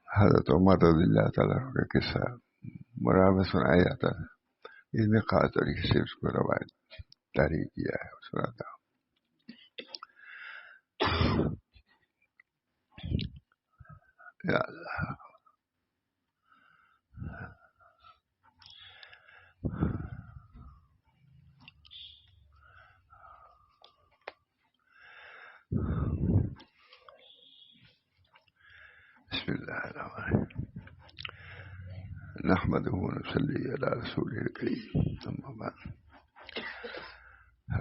حضرت عمر رضی اللہ تعالیٰ عنہ کا قصہ مرا میں سنایا جاتا تھا. اس نے خاص طریقے سے اس کو روایت تحریر کیا ہے, سناتا. یا اللہ. بسم اللہ الرحمن الرحیم. نحمدہ و نصلی علی رسولہ الکریم. اما بعد.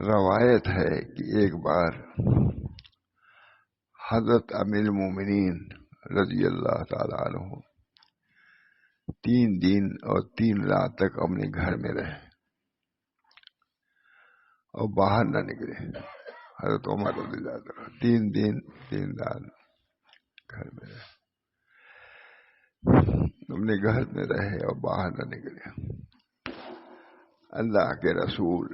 روایت ہے کہ ایک بار حضرت امیر المومنین رضی اللہ تعالی عنہ 3 دن اور 3 رات تک اپنے گھر میں رہے اور باہر نہ نکلے. حضرت عمر رضی اللہ تعالی 3 دن 3 رات گھر میں رہے, اپنے گھر میں رہے اور باہر نہ نکلے. اللہ کے رسول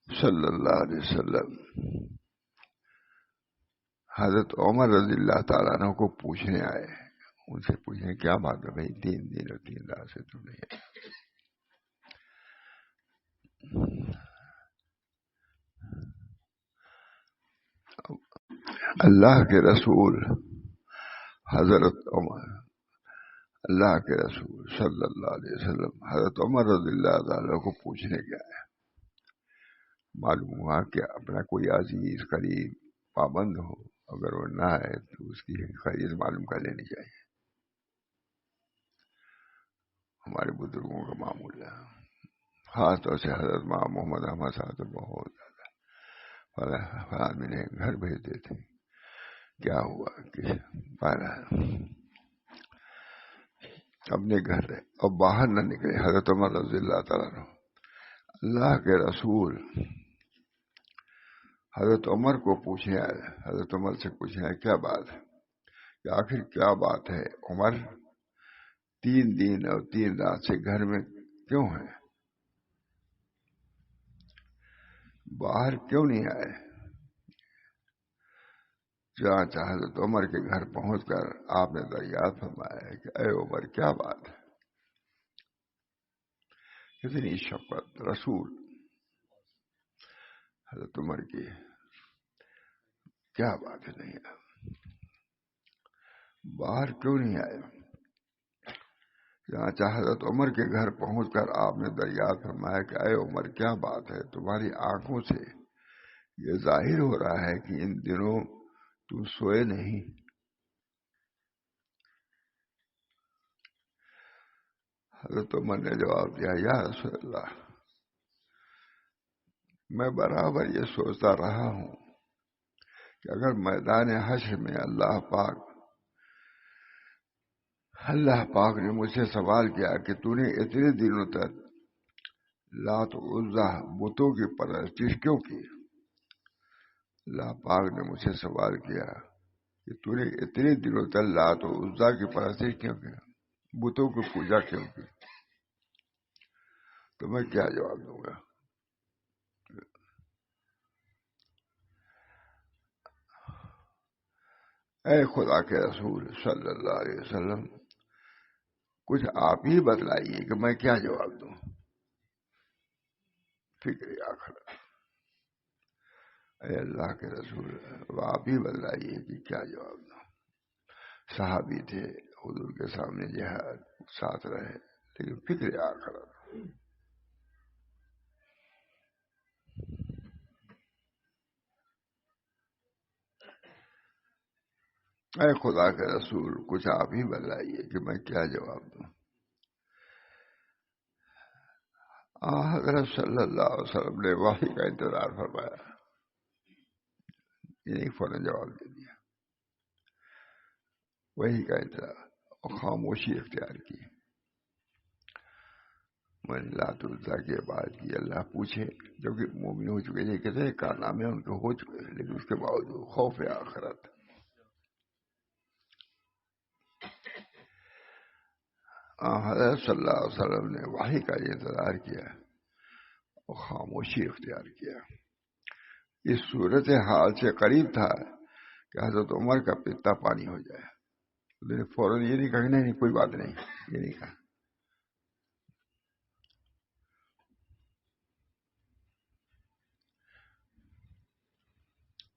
صلی اللہ علیہ وسلم حضرت عمر رضی اللہ تعالیٰ عنہ کو پوچھنے آئے. ان سے پوچھیں کیا بات ہے بھائی, 3 دن اور 3 رات سے تم نہیں آئے. اللہ کے رسول حضرت عمر, اللہ کے رسول صلی اللہ علیہ وسلم حضرت عمر رضی اللہ تعالیٰ کو پوچھنے گیا. معلوم ہوا کہ اپنا کوئی عزیز قریب پابند ہو, اگر وہ نہ آئے تو اس کی خیریت معلوم کر لینی چاہیے. ہمارے بزرگوں کا معمول ہے, خاص طور سے حضرت محمد احمد صاحب بہت زیادہ آدمی نے گھر بھیج دیتے. کیا ہوا کہ اپنے گھر رہے اور باہر نہ نکلے. حضرت عمر رضی اللہ تعالیٰ عنہ اللہ کے رسول حضرت عمر کو پوچھنے آئے. حضرت عمر سے پوچھنے آئے کیا بات ہے, کہ آخر کیا بات ہے عمر, 3 دن اور 3 رات سے گھر میں کیوں ہیں, باہر کیوں نہیں آئے. چنانچہ حضرت عمر کے گھر پہنچ کر آپ نے دریافت فرمایا کہ اے عمر کیا بات ہے. کتنی شفقت رسول حضرت عمر کی, کیا بات ہے نہیں آئے, باہر کیوں نہیں آئے. چنانچہ حضرت عمر کے گھر پہنچ کر آپ نے دریافت فرمایا کہ اے عمر کیا بات ہے, تمہاری آنکھوں سے یہ ظاہر ہو رہا ہے کہ ان دنوں تم سوئے نہیں. حضرت عمر نے جواب دیا یا رسول اللہ, میں برابر یہ سوچتا رہا ہوں کہ اگر میدان حشر میں اللہ پاک نے مجھ سے سوال کیا کہ تو نے اتنے دنوں تک لات و عزا بتوں کی پرستش کیوں کی. اللہ پاک نے مجھ سے سوال کیا کہ تو نے اتنے دنوں تک لات و عزا کی پرستش کیوں کی, بتوں کی پوجا کیوں کی, تو میں کیا جواب دوں گا. اے خدا کے رسول صلی اللہ علیہ وسلم, کچھ آپ ہی بتلائیے کہ میں کیا جواب دوں. فکر آخر, اے اللہ کے رسول آپ ہی بتلائیے کہ کیا جواب دوں. صحابی تھے, حضور کے سامنے جہاد ساتھ رہے, لیکن فکر آخر. اے خدا کے رسول کچھ آپ ہی بتلائیے کہ میں کیا جواب دوں. حضرت صلی اللہ علیہ وسلم نے وحی کا انتظار فرمایا, یہی فوراً جواب دے دیا. وحی کا انتظار اور خاموشی اختیار کی. میں نے لات عزا کی بات کی. اللہ پوچھے, جو کہ مومن ہو چکے تھے, کتنے کارنامے ان کے ہو چکے ہیں, لیکن اس کے باوجود خوف آخرت. حضرت صلی اللہ علیہ وسلم نے وحی کا انتظار کیا اور خاموشی اختیار کیا. اس صورت حال سے قریب تھا کہ حضرت عمر کا پتا پانی ہو جائے. نے فوراً یہ نہیں کہا کہ نہیں کوئی بات نہیں، یہ نہیں کہا.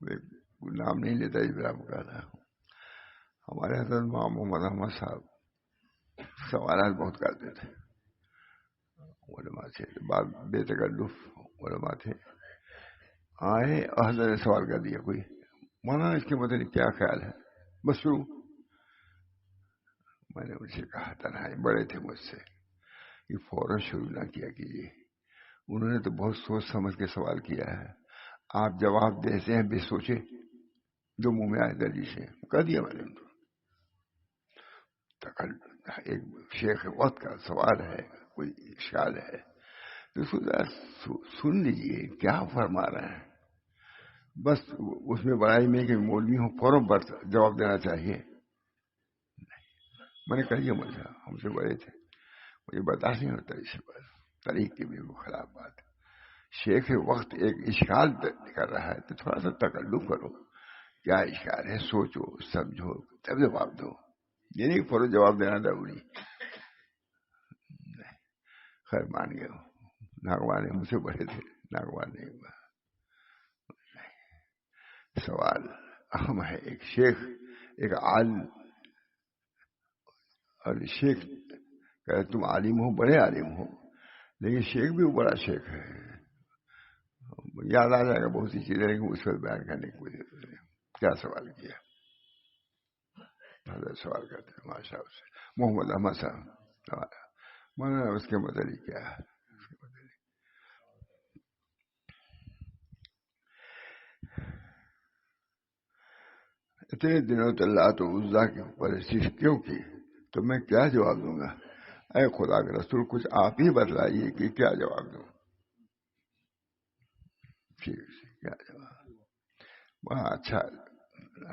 میں نام نہیں لیتا اس طرح کہا تھا. ہمارے حضرت محمد احمد صاحب سوالات بہت کرتے تھے، علماء سے، بعد بے تکلف علماء تھے. آئے اور حضرت نے سوال کر دیا کوئی، مولانا اس کے متعلق کیا خیال ہے، بس شروع. میں نے ان سے کہا، تنہائی بڑے تھے مجھ سے، کہ فوراً شروع نہ کیا کیجیے. انہوں نے تو بہت سوچ سمجھ کے سوال کیا ہے، آپ جواب دیتے ہیں بے سوچے، جو منہ میں آئے دلی سے کہہ دیا میں نے ان کو. ایک شیخ وقت کا سوال ہے، کوئی اشکال ہے تو سن لیجیے کیا فرما رہے ہیں. بس اس میں بڑائی میں کہ مولوی ہوں فوراً پر جواب دینا چاہیے. میں نے کہا یہ مجھے ہم سے بڑے تھے، مجھے برداشت نہیں ہوتا اس پر طریقے میں وہ خراب بات. شیخ وقت ایک اشکال کر رہا ہے تو تھوڑا سا تکلف کرو، کیا اشکال ہے، سوچو سمجھو تب جواب دو، یہ نہیں فوراً جواب دینا ضروری. خیر مان گئے، ناگوان مجھ سے بڑے تھے، ناگوان نہیں ہوا. سوال اہم ہے. ایک شیخ، ایک عالم، اور شیخ کہ تم عالم ہو، بڑے عالم ہو، لیکن شیخ بھی وہ بڑا شیخ ہے. یاد آ جائے گا بہت سی چیزیں، لیکن اس پر بیان کرنے کی کوئی ضرورت نہیں. کیا سوال کیا؟ حضرت سوال کرتے ہیں ماشاء اللہ سے، محمد احمد صاحب، میں اس کے متعلق کیا ہے. اتنے دنوں تو اللہ تو عزا کی پرستش کیوں کی؟ تو میں کیا جواب دوں گا؟ اے خدا کے رسول کچھ آپ ہی بتلائیے کہ کیا جواب دوں. کیا جواب؟ بڑا اچھا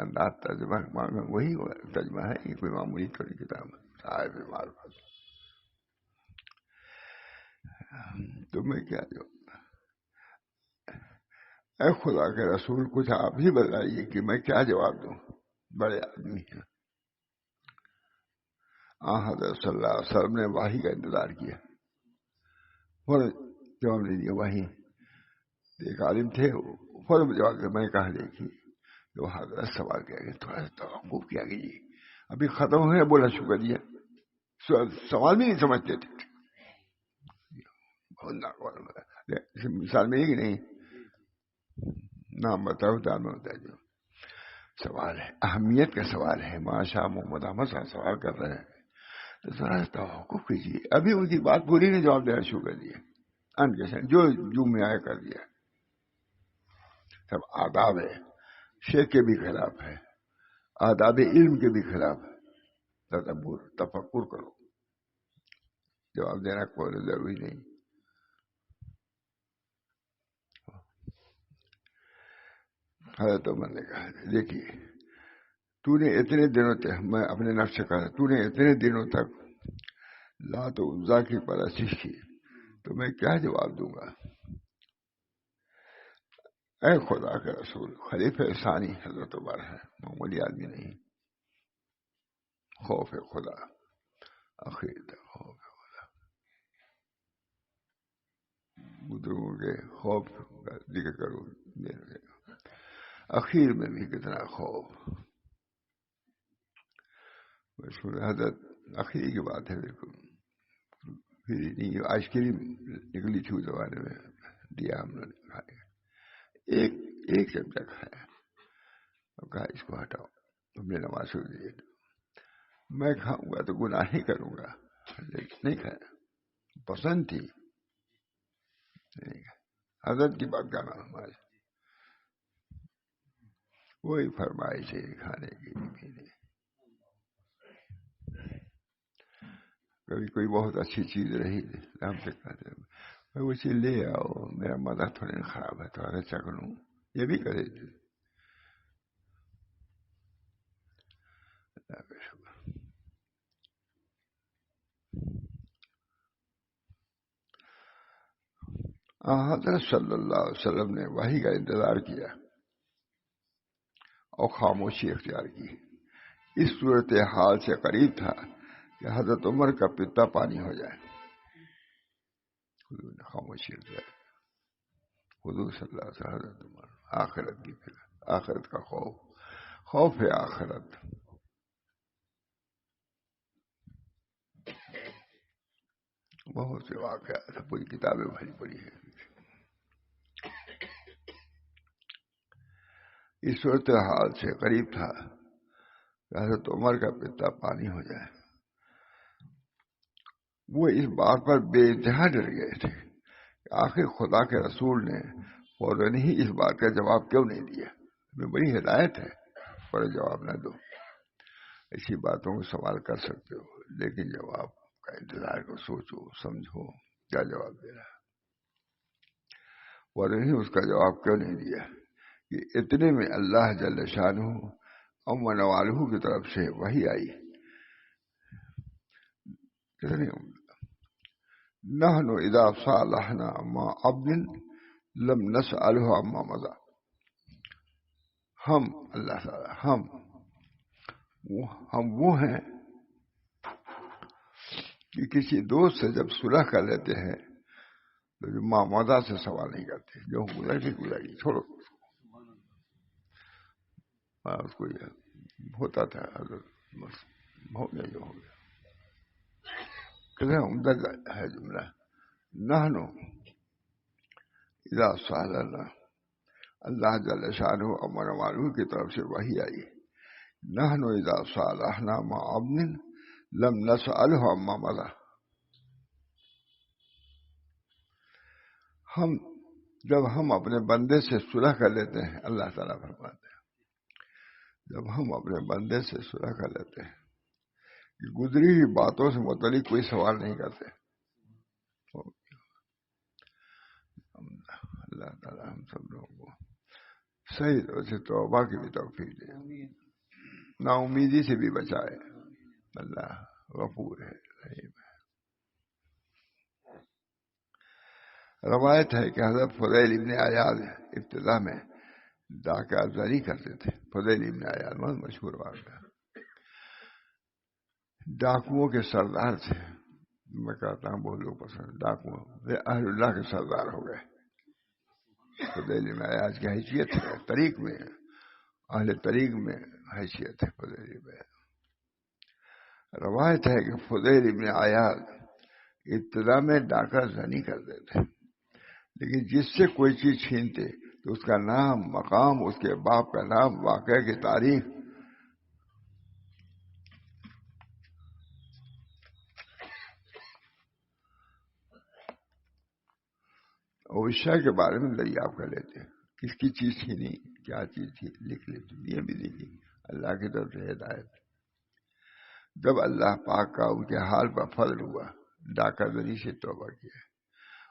انداز ترجمہ، وہی ترجمہ ہے، یہ کوئی معمولی تھوڑی کتاب ہے، صاحب معرفت. تو میں کیا جواب؟ اے خدا کے رسول کچھ آپ ہی بتائیے کہ میں کیا جواب دوں، بڑے آدمی ہیں. حضرت صلی اللہ علیہ وسلم نے وحی کا انتظار کیا، فوراً جواب نہیں دیا. وحی ایک عالم تھے، فوراً جواب دیا. میں نے کہا دیکھیے جو حضرت سوال کیا گیا، تھوڑا سا توقف کیا گیا، ابھی ختم ہو گیا، بولا شکر دیا. سوال بھی نہیں سمجھتے تھے. مثال میں یہ کہ نہیں نام بتاؤ دام میں ہوتا ہے. جو سوال ہے اہمیت کا سوال ہے، ماشاء محمد احمد صاحب سوال کر رہے ہیں تو ذرا توقف کیجیے. ابھی ان کی بات پوری نہیں، جواب دینا شروع کر دیا، جو میں آیا کر دیا. سب آداب ہے، شیخ کے بھی خلاف ہے، آداب علم کے بھی خلاف ہے. تفکر کرو، جواب دینا کوئی ضروری نہیں. حضرت عمر نے کہا دیکھیے تو نے اتنے دنوں تک، میں اپنے نفس سے کہا تو نے اتنے دنوں تک لات و عزا کی پرستش کی، تو میں کیا جواب دوں گا؟ اے خدا کے رسول خلیفہ ثانی حضرت عمر ہے، معمولی آدمی نہیں. خوف خدا، آخر تک خوف خدا، بزرگوں کے خوف کا ذکر کروں. اخیر میں بھی کتنا خوف. حضرت اخیر کی بات ہے، بالکل پھر نہیں. آئس کریم نکلی تھی زمانے میں، دیا ہم نے کھایا، ایک چمچہ کھایا اور کہا اس کو ہٹاؤ، تم نے نماز چھوڑ دی. میں کھاؤں گا تو گناہ ہی کروں گا، لیکن نہیں کھایا، پسند تھی. حضرت کی بات کا نام ہمارے وہی فرمائش ہے کھانے کی پینے. کبھی کوئی بہت اچھی چیز رہی ہم سے کہتے ہیں وہ چیز لے آؤ، میرا مزہ تھوڑا خراب ہے، تھوڑا سا چکھ لوں، یہ بھی کرے. حضرت صلی اللہ علیہ وسلم نے وحی کا انتظار کیا اور خاموشی اختیار کی. اس صورت حال سے قریب تھا کہ حضرت عمر کا پیتا پانی ہو جائے. حضور نے خاموشی اختیار. حضور صلی اللہ علیہ وسلم حضرت عمر آخرت کی فکر, آخرت کا خوف ہے آخرت. بہت سے واقعات پوری کتابیں بھری پڑی ہیں. اس صورت حال سے قریب تھا کہ حضرت عمر کا پیتا پانی ہو جائے. وہ اس بات پر بے انتہا ڈر گئے تھے کہ آخر خدا کے رسول نے فوراً ہی اس بات کا جواب کیوں نہیں دیا. میں بڑی ہدایت ہے, فوراً جواب نہ دو. ایسی باتوں کو سوال کر سکتے ہو, لیکن جواب کا انتظار کو سوچو سمجھو کیا جواب دینا. فوراً ہی اس کا جواب کیوں نہیں دیا کہ اتنے میں اللہ جل شانہ امن والہ کی طرف سے وحی آئی. نحن اذا صالحنا مع عبد لم نسألہ عما مضى. ہم اللہ تعالی ہم وہ ہیں کہ کسی دوست سے جب صلح کر لیتے ہیں تو جو معمودہ سے سوال نہیں کرتے. جو گزاری چھوڑو اس کو ہوتا تھا ہو گیا جو ہو گیا. کتنا عمدہ ہے جملہ. نحن اذا صالحنا, اللہ جل شانہ امر والہ کی طرف سے وحی آئی. نحن اذا صالحنا مع عبد لم نسألہ عما مضى. جب ہم اپنے بندے سے صلح کر لیتے ہیں, اللہ تعالیٰ فرماتے ہیں, جب ہم اپنے بندے سے صلح کر لیتے ہیں کہ گزری ہوئی باتوں سے متعلق کوئی سوال نہیں کرتے. اللہ تعالیٰ ہم سب لوگوں کو صحیح طور سے توبہ کی بھی توفیق دے, نا امیدی سے بھی بچائے. اللہ غفور ہے, رحیم ہے. روایت ہے کہ حضرت فضیل ابن عیاض ابتدا میں ڈاکہ زنی کرتے تھے. فضیل ابن عیاض بہت مشہور واقعہ, ڈاکوؤں کے سردار تھے. میں کہتا ہوں بہت لوگ پسند ڈاکو اہل اللہ کے سردار ہو گئے. فضیل ابن عیاض کی حیثیت ہے طریق میں, اہل طریق میں حیثیت ہے فضیل ابن عیاض. روایت ہے کہ فضیل ابن عیاض ابتدا میں ڈاکہ زنی کرتے تھے, لیکن جس سے کوئی چیز چھینتے تو اس کا نام, مقام, اس کے باپ کا نام, واقعہ کی تاریخ, اور عشاء کے بارے میں دریافت کر لیتے. کس کی چیز چھینی, کیا چیز تھی, لکھ لیتے. یہ بھی دیکھی اللہ کی طرف سے ہدایت. جب اللہ پاک کا ان کے حال پر فضل ہوا, ڈاکہ زنی سے توبہ کیا,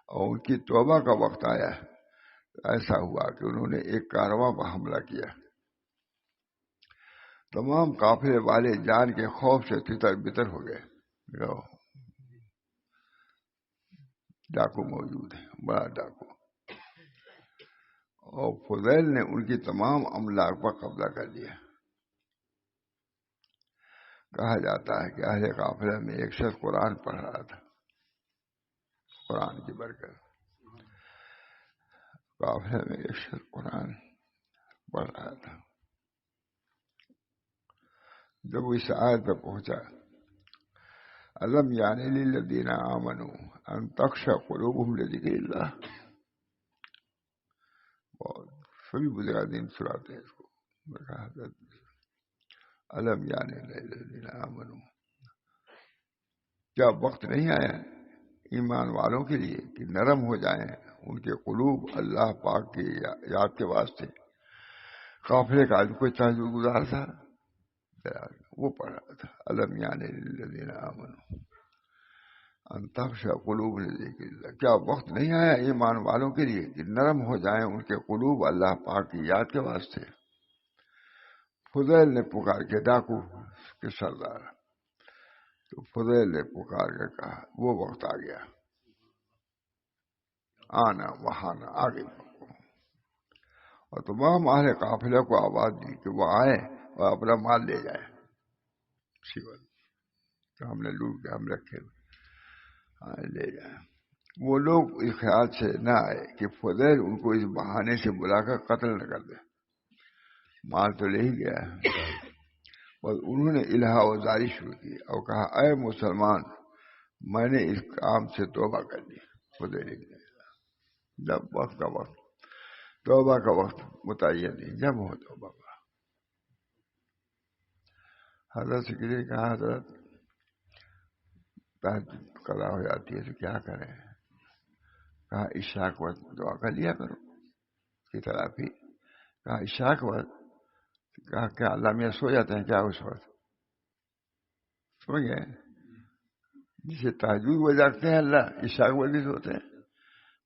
اور ان کی توبہ کا وقت آیا, ایسا ہوا کہ انہوں نے ایک کارواں پر حملہ کیا. تمام قافلے والے جان کے خوف سے تتر بتر ہو گئے. ڈاکو موجود ہے, بڑا ڈاکو, اور فضیل نے ان کی تمام املاک پر قبضہ کر لیا. کہا جاتا ہے کہ اہل قافلہ میں ایک شخص قرآن پڑھ رہا تھا. قرآن کی برکت, قافلے میں ایک شخص قرآن پڑھ رہا تھا. جب وہ اس آیت پہ پہنچا, الم یعن للذین آمنوا ان تخشع قلوبهم لذکر اللہ, اور سبھی بزرگان سناتے ہیں اس کو. الم یعن للذین آمنوا, کیا وقت نہیں آیا ایمان والوں کے لیے کہ نرم ہو جائیں ان کے قلوب اللہ پاک کی یاد کے واسطے. قافلے کا کوئی تہجد گزار تھا, وہ پڑھ رہا تھا الم یعن للذین آمنوا ان تخشع قلوبهم لذکر اللہ, کیا وقت نہیں آیا ایمان والوں کے لیے کہ نرم ہو جائیں ان کے قلوب اللہ پاک کی یاد کے واسطے. فضیل نے پکار کے, ڈاکو کے سردار, تو فضیل نے پکار کے کہا وہ وقت آ گیا, آنا وہانا, آگے بڑھو. اور تمام اہل قافلہ کو آواز دی کہ وہ آئے اور اپنا مال لے جائے. سیول تو ہم نے لوٹ کے ہم رکھے لے جائیں. وہ لوگ اس خیال سے نہ آئے کہ فضیل ان کو اس بہانے سے بلا کر قتل نہ کر دے. مال تو لے ہی گیا ہے. اور انہوں نے الہا وزاری شروع کی اور کہا اے مسلمان میں نے اس کام سے توبہ کر لی. فضیل نے جب وقت کا وقت توبہ کا وقت متعین نہیں جب ہو توبہ کا. حضرت سے کسی نے کہا حضرت تہجد قضا ہو جاتی ہے تو کیا کریں؟ کہا عشاء کے وقت دعا کر لیا کرو کی طرح بھی. کہا عشاء کے وقت. کہا کیا اللہ میاں سو جاتے ہیں کیا اس وقت؟ سو گئے جسے تہجد وہ جاگتے ہیں اللہ عشاء کے وقت بھی سوتے ہیں.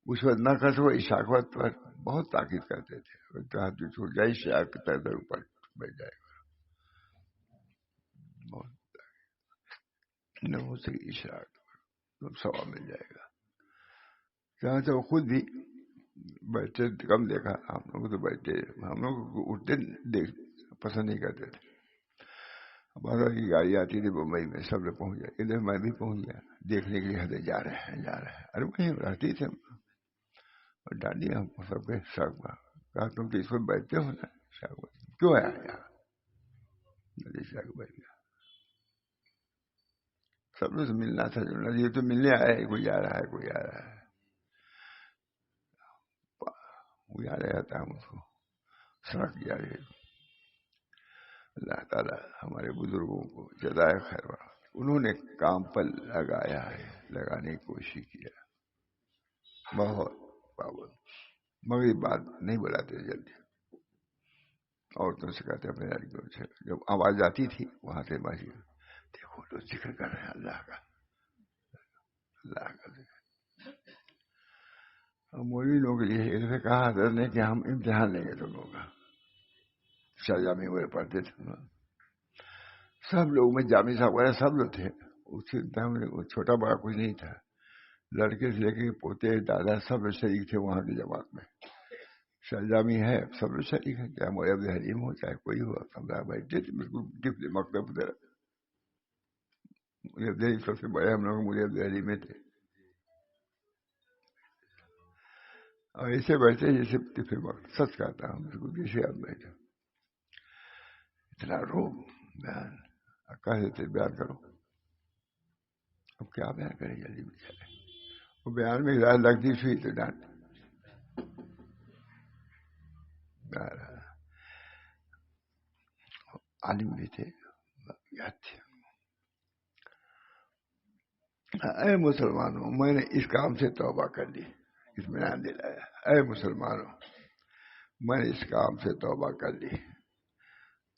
اس وقت نہ کر سکو عشاء کے وقت پر بہت تاکید کرتے تھے. تہجد چھوٹ جائے عشاء کے تر اوپر بیٹھ جائے گا. بہت نہ ہو سکی عشاء تو ثواب مل جائے گا. جہاں سے وہ خود بھی بیٹھتے کم دیکھا. ہم لوگ تو بیٹھتے ہم لوگ اٹھتے دیکھ پسند نہیں کرتے تھے. ہمارا کی گاڑی آتی تھی بمبئی میں سب لوگ پہنچ گئے. ادھر میں بھی پہنچ گیا دیکھنے کے لیے. ہدے جا رہے ہیں جا رہے ہیں. ارے وہیں رہتی تھے اور ڈالی ہم سب کے شاخ میں. کہا تم تو اس پر بیٹھتے ہو نا شاخ میں کیوں آیا یہاں؟ شاخ بیٹھ گیا. سب لوگ سے ملنا تھا. یہ تو ملنے آیا ہے کوئی آ رہا ہے کوئی آ رہا ہے. وہ آ رہا تھا ہم اس کو سڑک جا رہی ہے. اللہ تعالیٰ ہمارے بزرگوں کو جزائے خیر. انہوں نے کام پر لگایا ہے لگانے کی کوشش کیا بہت پابند. مگر یہ بات نہیں بلاتے جلدی. عورتوں سے کہتے اپنے لڑکیوں سے جب آواز آتی تھی وہاں سے بس دیکھو تو ذکر کر رہے ہیں اللہ کا اللہ کا ذکر. مولوی لوگوں کے لیے ایک نے کہا حضرت نے کہ ہم امتحان لیں گے تم لوگوں کا. شاہ میں پڑھتے تھے سب لوگ میں جامع صاحب وغیرہ سب لوگ تھے. اس سے چھوٹا بڑا کچھ نہیں تھا. لڑکے سے لے کے پوتے دادا سب لوگ شریک تھے وہاں کی جماعت میں. شاہجامی ہے سب لوگ شریک ہے. چاہے مولوی عبد الحلیم ہو چاہے کوئی ہو سب بیٹھتے تھے بالکل ٹفل مکتب طرح. مولوی عبد الحلیم سب سے بڑے ہم لوگ مولوی عبد الحلیم میں تھے. اور ایسے بیٹھتے جیسے ٹفل مکتب. سچ کہتا ہوں بالکل جیسے آپ بیٹھے. اتنا روب بیان کہتے بیان کرو. اب کیا بیان کریں جلدی میں چلے. وہ بیان میں ہدایت لگتی تھی تو ڈانٹ. عالم بھی تھے یاد تھے. اے مسلمانوں میں نے اس کام سے توبہ کر لی. اطمینان دلایا. اے مسلمانوں میں نے اس کام سے توبہ کر لی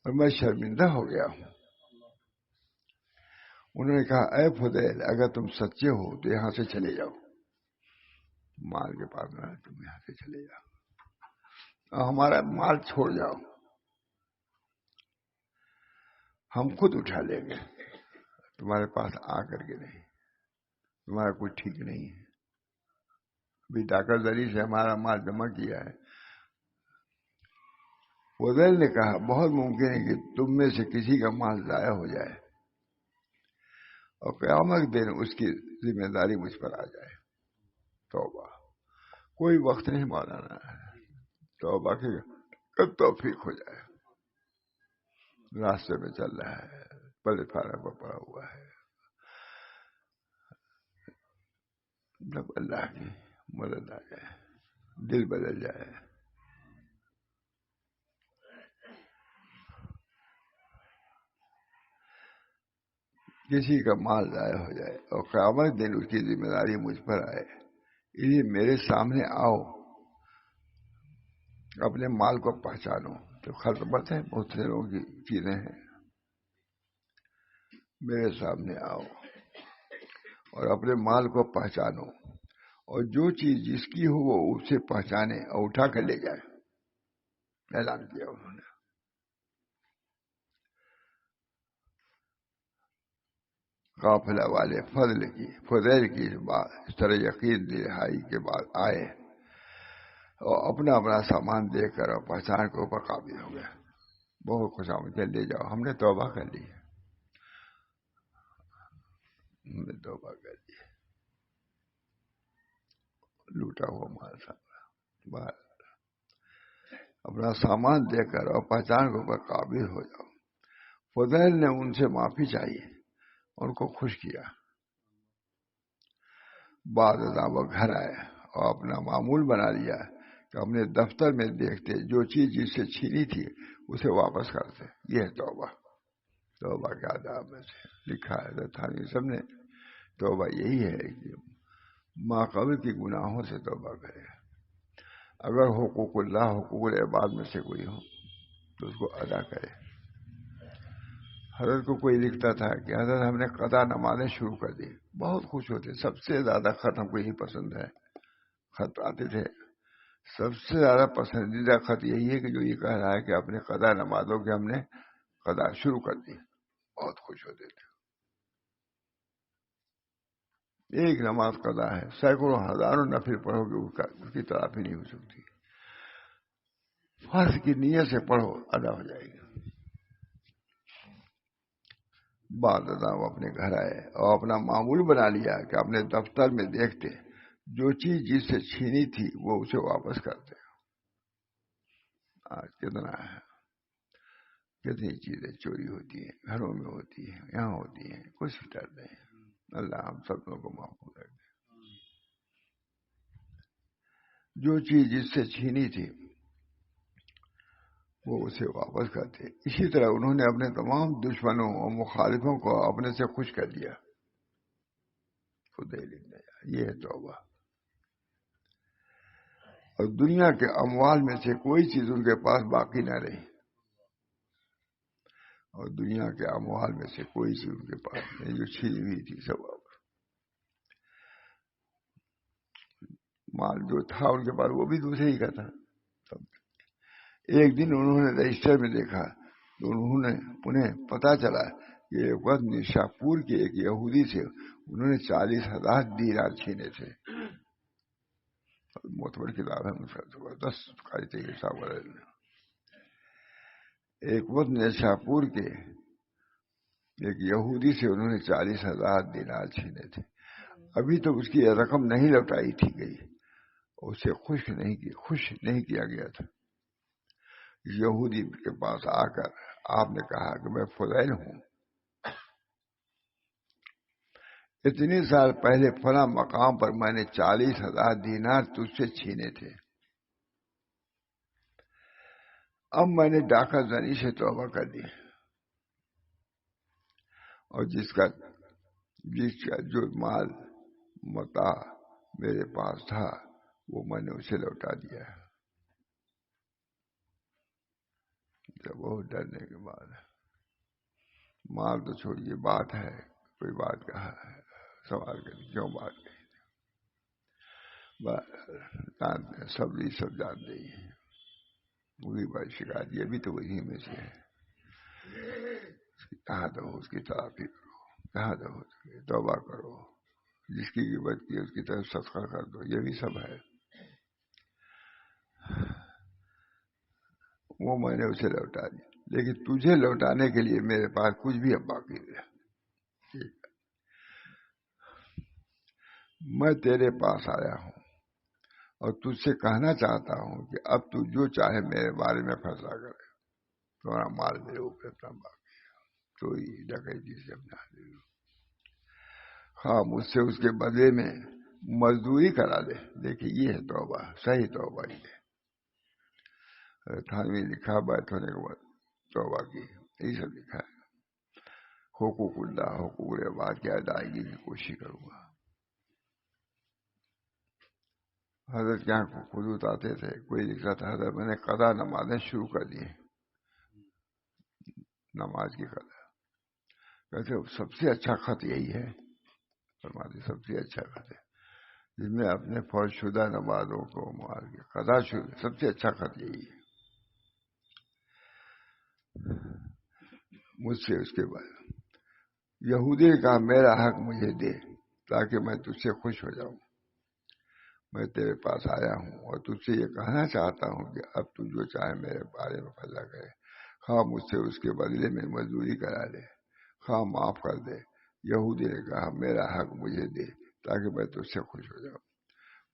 اور میں شرمندہ ہو گیا ہوں. انہوں نے کہا اے فضیل اگر تم سچے ہو تو یہاں سے چلے جاؤ. مال کے پاس میں تم یہاں سے چلے جاؤ اور ہمارا مال چھوڑ جاؤ. ہم خود اٹھا لیں گے تمہارے پاس آ کر کے نہیں. تمہارا کوئی ٹھیک نہیں ہے. ابھی ڈاکر دری سے ہمارا مال جمع کیا ہے. فضیل نے کہا بہت ممکن ہے کہ تم میں سے کسی کا مال ضائع ہو جائے اور قیامت دن اس کی ذمہ داری مجھ پر آ جائے. توبہ کوئی وقت نہیں مولانا ہے. توبہ کی کب توفیق ہو جائے. راستے میں چل رہا ہے پلے پھارا پر پڑا ہوا ہے. جب اللہ کی مدد آ جائے دل بدل جائے. کسی کا مال ضائع ہو جائے اور قیامت دن اس کی ذمہ داری مجھ پر آئے. اس لیے میرے سامنے آؤ اپنے مال کو پہچانو. تو خلقت ہے بہت سے لوگوں کی چیزیں ہیں. میرے سامنے آؤ اور اپنے مال کو پہچانو اور جو چیز جس کی ہو وہ اسے پہچانے اور اٹھا کر لے جائے. اعلان کیا انہوں نے. قافلہ والے فضیل کی اس طرح یقین دہائی کے بعد آئے اور اپنا اپنا سامان دیکھ کر اور پہچان کے اوپر قابل ہو گئے. بہت خوش آمدید لے جاؤ ہم نے توبہ کر لی. میں توبہ کر دی، لوٹا ہوا مال تھا، باہر اپنا سامان دے کر اور پہچان کو پر قابل ہو جاؤ۔ فضیل نے ان سے معافی چاہی، ان کو خوش کیا۔ بعد ازاں وہ گھر آئے اور اپنا معمول بنا لیا کہ اپنے دفتر میں دیکھتے جو چیز جس سے چھینی تھی اسے واپس کرتے۔ یہ ہے توبہ۔ توبہ کے آداب میں سے لکھا ہے تھانوی صاحب نے، توبہ یہی ہے کہ ما قبل کی گناہوں سے توبہ کرے۔ اگر حقوق اللہ، حقوق العباد میں سے کوئی ہو تو اس کو ادا کرے۔ حضرت کو کوئی لکھتا تھا کہ حضرت ہم نے قضا نمازیں شروع کر دی، بہت خوش ہوتے، سب سے زیادہ خط ہم کو یہی پسند ہے۔ خط آتے تھے، سب سے زیادہ پسندیدہ خط یہی ہے کہ جو یہ کہہ رہا ہے کہ اپنے قضا نمازوں کے ہم نے قضا شروع کر دی، بہت خوش ہوتے تھے۔ ایک نماز قضا ہے، سینکڑوں ہزاروں نفل پڑھو گے اس کی تلافی نہیں ہو سکتی۔ فرض کی نیت سے پڑھو، ادا ہو جائے گی۔ بعد ازاں وہ اپنے گھر آئے اور اپنا معمول بنا لیا کہ اپنے دفتر میں دیکھتے جو چیز جس سے چھینی تھی وہ اسے واپس کرتے۔ آج کتنا ہے، کتنی چیزیں چوری ہوتی ہیں، گھروں میں ہوتی ہیں، یہاں ہوتی ہیں، کچھ ڈر نہیں۔ اللہ ہم سب لوگوں کو معاف کر دے۔ جو چیز جس سے چھینی تھی وہ اسے واپس کرتے۔ اسی طرح انہوں نے اپنے تمام دشمنوں اور مخالفوں کو اپنے سے خوش کر دیا۔ فضیل ابن عیاض، یہ ہے توبہ۔ اور دنیا کے اموال میں سے کوئی چیز ان کے پاس باقی نہ رہی، اور دنیا کے اموال میں سے کوئی چیز ان کے پاس نہیں جو چھینی ہوئی تھی، سب مال جو تھا ان کے پاس وہ بھی دوسرے ہی کا تھا۔ ایک دن انہوں نے رجسٹر میں دیکھا تو انہیں پتا چلا کہ ایک وقت نشاپور کے ایک یہودی سے انہوں نے 40,000 دینار چھینے تھے۔ معتبر کتاب ہے، زبردست قاعدے کے حساب والے۔ ایک وقت نشاپور کے ایک یہودی سے انہوں نے 40,000 دینار چھینے تھے۔ ابھی تو اس کی رقم نہیں لوٹائی تھی گئی، اسے خوش نہیں کیا گیا تھا۔ یہودی کے پاس آ کر آپ نے کہا کہ میں فضیل ہوں، اتنے سال پہلے فلاں مقام پر میں نے 40,000 دینار تجھ سے چھینے تھے، اب میں نے ڈاکہ زنی سے توبہ کر دی، اور جس کا جو مال متاع میرے پاس تھا وہ میں نے اسے لوٹا دیا۔ بہت ڈرنے کے بعد مال تو چھوڑیے، بات ہے کوئی بات کہا ہے، سوال کری کیوں بات کہی، سب جانتے ہی ہیں، وہی بات شکایت یہ بھی تو وہی میں سے ہے۔ کہاں دو اس کی تلافی کرو، کہاں دو توبہ کرو، جس کی غیبت کی اس کی طرف صدقہ کر دو، یہ بھی سب ہے۔ وہ میں نے اسے لوٹا دیا، لیکن تجھے لوٹانے کے لیے میرے پاس کچھ بھی اب باقی نہیں۔ میں تیرے پاس آیا ہوں اور تجھ سے کہنا چاہتا ہوں کہ اب تو جو چاہے میرے بارے میں فیصلہ کرے، تمہارا مال میرے اوپر اتنا باقی ہے، چوری ڈکیتی سے اپنا ہاں مجھ سے اس کے بدلے میں مزدوری کرا دے۔ دیکھیے یہ ہے توبہ، صحیح توبہ ہی ہے۔ تھانوی لکھا بیت ہونے کے بعد توبہ کی، یہی سب لکھا ہے۔ حقوق اللہ، حقوق العباد کی ادائیگی کی کوشش کروں گا۔ حضرت یہاں خطوط آتے تھے، کوئی لکھتا تھا حضرت میں نے قضا نمازیں شروع کر دی، نماز کی قضا۔ کہتے سب سے اچھا خط یہی ہے، فرماتے سب سے اچھا خط ہے جس میں اپنے فرض شدہ نمازوں کو مار کے قضا شروع، سب سے اچھا خط یہی ہے۔ مجھ سے اس کے بعد یہودی نے کہا میرا حق مجھے دے تاکہ میں تجھ سے خوش ہو جاؤں۔ میں تیرے پاس آیا ہوں اور تجھ سے یہ کہنا چاہتا ہوں کہ اب تو جو چاہے میرے بارے میں فیصلہ کرے، خواہ مجھ سے اس کے بدلے میں مزدوری کرا دے، خواہ معاف کر دے، یہودی نے کہا میرا حق مجھے دے تاکہ میں تجھ سے خوش ہو جاؤں۔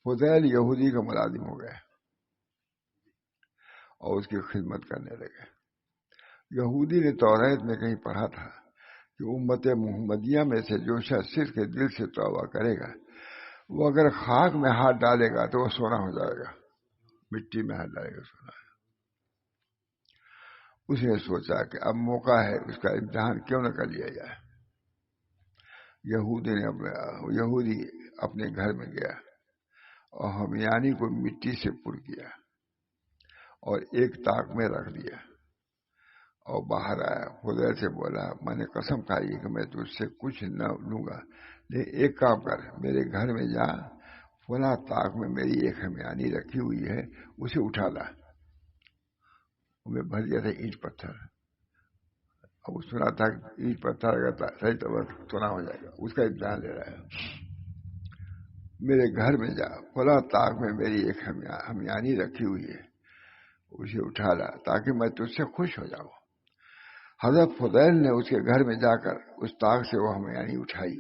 فضیل یہودی کا ملازم ہو گیا اور اس کی خدمت کرنے لگے۔ یہودی نے توریت میں کہیں پڑھا تھا کہ امت محمدیہ میں سے جو شخص صرف کے دل سے توبہ کرے گا، وہ اگر خاک میں ہاتھ ڈالے گا تو وہ سونا ہو جائے گا، مٹی میں ہاتھ ڈالے گا سونا۔ اس نے سوچا کہ اب موقع ہے اس کا امتحان کیوں نہ کر لیا جائے۔ یہودی اپنے گھر میں گیا اور ہمیانی کو مٹی سے پر کیا اور ایک طاق میں رکھ دیا اور باہر آیا۔ خدا سے بولا میں نے قسم کھائی کہ میں تجھ سے کچھ نہ لوں گا، لیکن ایک کام کر، میرے گھر میں جا، فلاں طاق میں میری ایک ہمیانی رکھی ہوئی ہے، اسے اٹھا لا۔ میں بھر گیا تھا اینٹ پتھر، اب وہ سنا تھا کہ اینٹ پتھر اگر صحیح تو سنا ہو جائے گا، اس کا امتحان لے رہا ہے۔ میرے گھر میں جا، فلاں طاق میں میری ایک ہمیانی رکھی ہوئی ہے، اسے اٹھا لا تاکہ میں تجھ سے خوش ہو جاؤں۔ حضرت فضیل نے اس کے گھر میں جا کر اس طاق سے وہ ہمیانی اٹھائی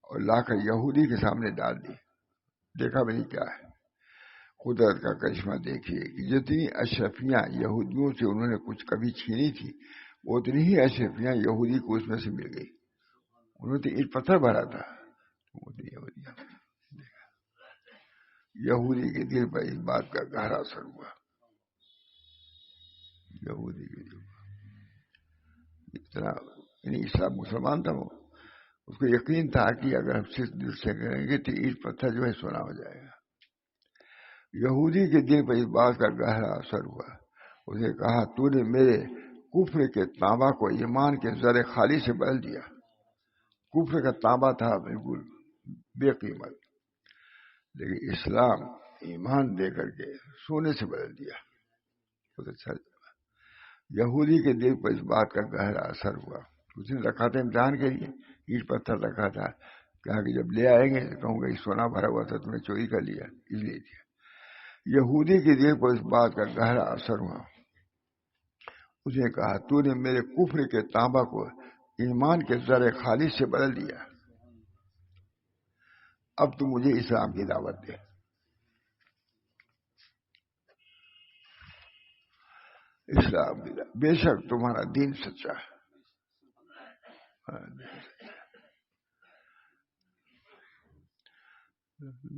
اور لا کر یہودی کے سامنے ڈال دی۔ دیکھا بھی نہیں کیا ہے، قدرت کا کرشمہ دیکھیے کہ جتنی اشرفیاں یہودیوں سے انہوں نے کچھ کبھی چھینی تھی، اتنی ہی اشرفیاں یہودی کو اس میں سے مل گئی۔ انہوں نے اینٹ پتھر بھرا تھا، یہودی کے دل پر اس بات کا گہرا اثر ہوا۔ یہودی کے دل اتنا، یعنی اسلام مسلمان تھا، وہ اس کو یقین تھا کہ اگر ہم صرف دل سے کریں گے تو اینٹ پتھر جو ہے سونا ہو جائے گا۔ یہودی کے دل پر اس بات کا گہرا اثر ہوا۔ اس نے کہا تو نے میرے کفر کے تانبا کو ایمان کے زر خالی سے بدل دیا۔ کفر کا تانبا تھا بالکل بے قیمت، لیکن اسلام ایمان دے کر کے سونے سے بدل دیا۔ بہت اچھا۔ یہودی کے دل پر اس بات کا گہرا اثر ہوا۔ اس نے رکھا تھا امتحان کے لیے، اینٹ پتھر رکھا تھا، کہا کہ جب لے آئیں گے تو کہوں گا یہ سونا بھرا ہوا تھا، تم نے چوری کر لیا، اس لیے دیا۔ یہودی کے دل پر اس بات کا گہرا اثر ہوا۔ اس نے کہا تو نے میرے کفر کے تانبا کو ایمان کے زر خالص سے بدل دیا، اب تو مجھے اسلام کی دعوت دے۔ اسلام کی دعوت، بے شک تمہارا دین سچا ہے،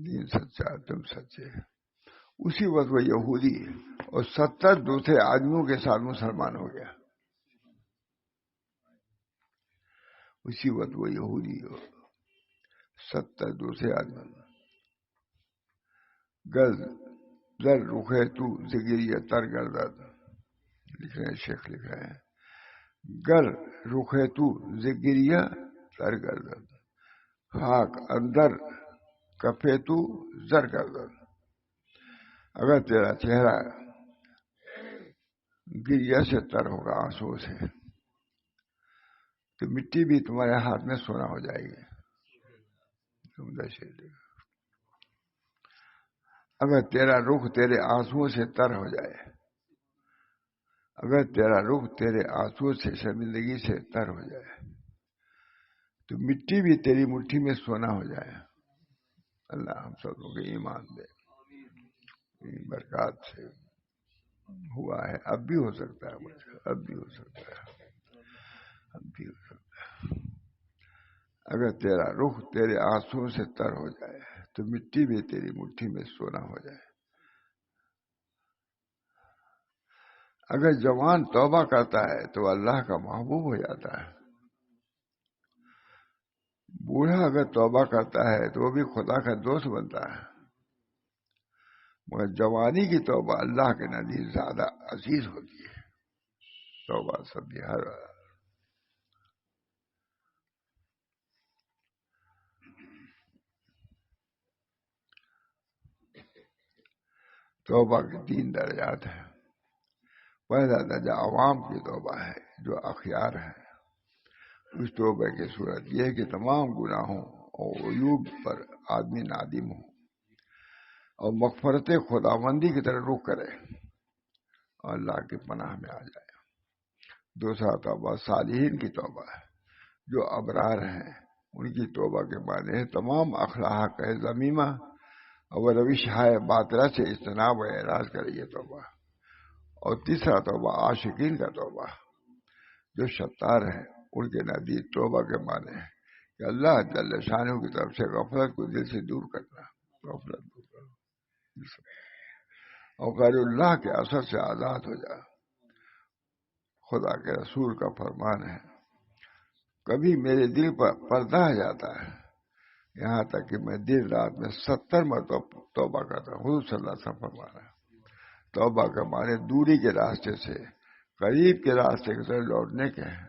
دین سچا، تم سچے۔ اسی وقت وہ یہودی اور 70 دوسرے آدمیوں کے ساتھ مسلمان ہو گیا۔ اسی وقت وہ یہودی اور 70 دوسرے آدمی، در رخے تو زگیریہ تر گردد، لکھ رہے ہیں شیخ، لکھ رہے ہیں گر رخے تو زگیریہ تر گردد، خاک اندر کفے تو زر گردد۔ اگر تیرا چہرہ گریہ سے تر ہوگا، آنسو سے، تو مٹی بھی تمہارے ہاتھ میں سونا ہو جائے گی۔ اگر تیرا رخ تیرے آنسو سے تر ہو جائے، اگر تیرا رخ تیرے آنسو سے شرمندگی سے تر ہو جائے، تو مٹی بھی تیری مٹھی میں سونا ہو جائے۔ اللہ ہم سب کو ایمان دے، برکات سے ہوا ہے، اب بھی ہو سکتا ہے، اب بھی ہو سکتا ہے، اب بھی ہو سکتا ہے۔ اگر تیرا رخ تیرے آنسو سے تر ہو جائے تو مٹی بھی تیری مٹھی میں سونا ہو جائے۔ اگر جوان توبہ کرتا ہے تو اللہ کا محبوب ہو جاتا ہے، بوڑھا اگر توبہ کرتا ہے تو وہ بھی خدا کا دوست بنتا ہے، مگر جوانی کی توبہ اللہ کے نزدیک زیادہ عزیز ہوتی ہے۔ توبہ سب ہر توبہ کے 3 درجات ہیں۔ پہلا درجہ عوام کی توبہ ہے جو اخیار ہے۔ اس توبہ کی صورت یہ ہے کہ تمام گناہوں اور عیوب پر آدمی نادم ہو اور مغفرت خداوندی کی طرح رخ کرے اور اللہ کی پناہ میں آ جائے۔ دوسرا توبہ صالحین کی توبہ ہے جو ابرار ہیں، ان کی توبہ کے معنی ہے تمام اخلاق ہے ذمیمہ اور روش ہے باطلہ سے اجتناب و اعراض کریے توبہ. اور تیسرا توبہ عاشقین کا توبہ، جو ستار ہیں ان کے نزدیک توبہ کے معنی ہے کہ اللہ جل شانہ کی طرف سے غفلت کو دل سے دور کرنا، غفلت دور کرنا اور غیر اللہ کے اثر سے آزاد ہو جائے. خدا کے رسول کا فرمان ہے کبھی میرے دل پر پردہ آ جاتا ہے یہاں تک کہ میں دن رات میں 70 مرتبہ توبہ کرتا ہوں. حضور صلی اللہ علیہ وسلم فرمانا ہے توبہ کا معنی دوری کے راستے سے قریب کے راستے کی طرف لوٹنے کے ہیں.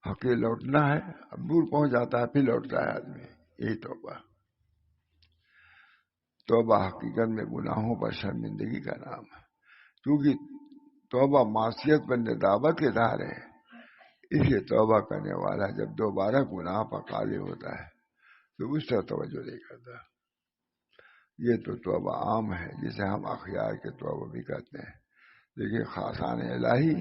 حقیقت لوٹنا ہے، اب دور پہنچ جاتا ہے پھر لوٹتا ہے آدمی، یہی توبہ. توبہ حقیقت میں گناہوں پر شرمندگی کا نام ہے، کیونکہ توبہ معصیت پر ندامت کے دھار ہے. اس لیے توبہ کرنے والا جب دوبارہ گناہ پر قابل ہوتا ہے تو اس طرح توجہ نہیں کرتا. یہ تو توبہ عام ہے جسے ہم اخیار کے توبہ بھی کہتے ہیں، لیکن خاصان الہی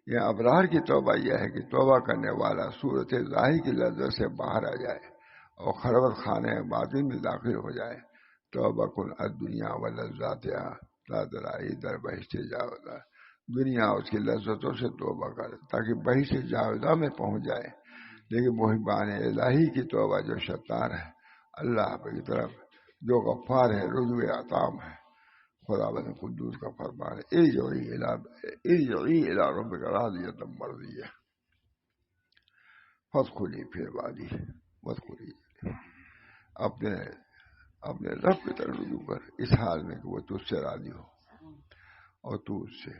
یا ابرار کی توبہ یہ ہے کہ توبہ کرنے والا صورت ظاہر کی لذت سے باہر آ جائے اور خلوت خانے باطن میں داخل ہو جائے. توبہ کن الدنیا و لذاتها لا ترائی در بہشت جاودہ، دنیا اس کی لذتوں سے توبہ کر تاکہ بہشت جاودہ میں پہنچ جائے. لیکن محبان الہی کی توبہ جو ستار ہے اللہ کی طرف، جو غفار ہے، رجوع عطام ہے. خدا بند قدوس کا فرمان ہے ارجعی الی ربک راضیۃ مرضیہ فادخلی فی عبادی وادخلی اپنے رب کی طرف رجوع کر اس حال میں کہ وہ تجھ سے راضی ہو اور تو اس سے.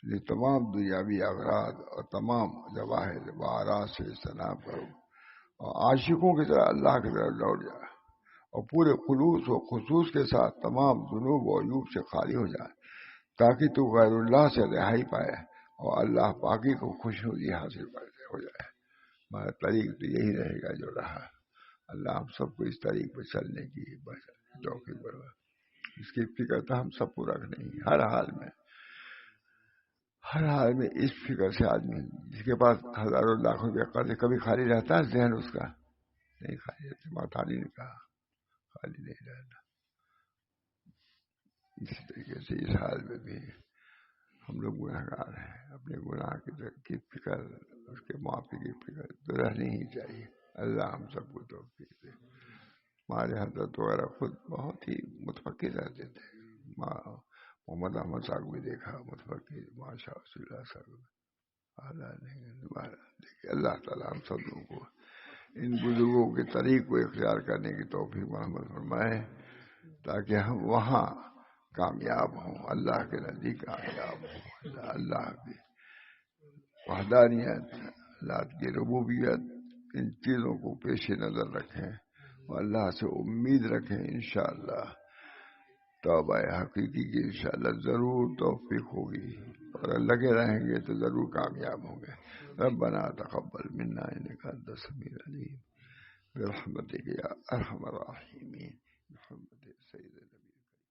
یہ تمام دنیاوی اغراض اور تمام جواہر بہارات سے اجتناب کرو اور عاشقوں کی طرح اللہ کی طرف لوٹ جا اور پورے خلوص و خصوص کے ساتھ تمام ذنوب و عیوب سے خالی ہو جائے تاکہ تو غیر اللہ سے رہائی پائے اور اللہ پاکی کو خوشنودی حاصل ہو جائے. ہمارا طریق تو یہی رہے گا جو رہا. اللہ ہم سب کو اس طریق پہ چلنے کی توفیق بڑھا. اس کی فکر تو ہم سب کو رکھنے ہی ہر حال میں اس فکر سے آدمی جس کے پاس ہزاروں لاکھوں کے قرض کبھی خالی رہتا ہے ذہن اس کا نہیں خالی رہتا. ماتھانی نے کہا خالی نہیں رہنا. اسی طریقے سے اس حال میں بھی ہم لوگ گناہگار ہیں، اپنے گناہ کی فکر، اس کے معافی کی فکر تو رہنی ہی چاہیے. اللہ ہم سب کو توفیق دے. ہمارے حضرت وغیرہ خود بہت ہی متفکر رہتے تھے. محمد احمد صاحب بھی دیکھا متفکر، ماشاء اللہ صاحب. دیکھیے اللہ تعالیٰ ہم سب لوگوں کو ان بزرگوں کے طریق کو اختیار کرنے کی توفیق محمد فرمائے تاکہ ہم وہاں کامیاب ہوں، اللہ کے نزدیک کامیاب ہوں. اللہ کی وحدانیت، اللہ کی ربوبیت، ان چیزوں کو پیش نظر رکھیں اور اللہ سے امید رکھیں. انشاءاللہ توبہ حقیقی کی انشاءاللہ ضرور توفیق ہوگی اور لگے رہیں گے تو ضرور کامیاب ہوں گے. ربنا تقبل منا انک انت السمیع العلیم برحمتک یا ارحم الراحمین. محمد سید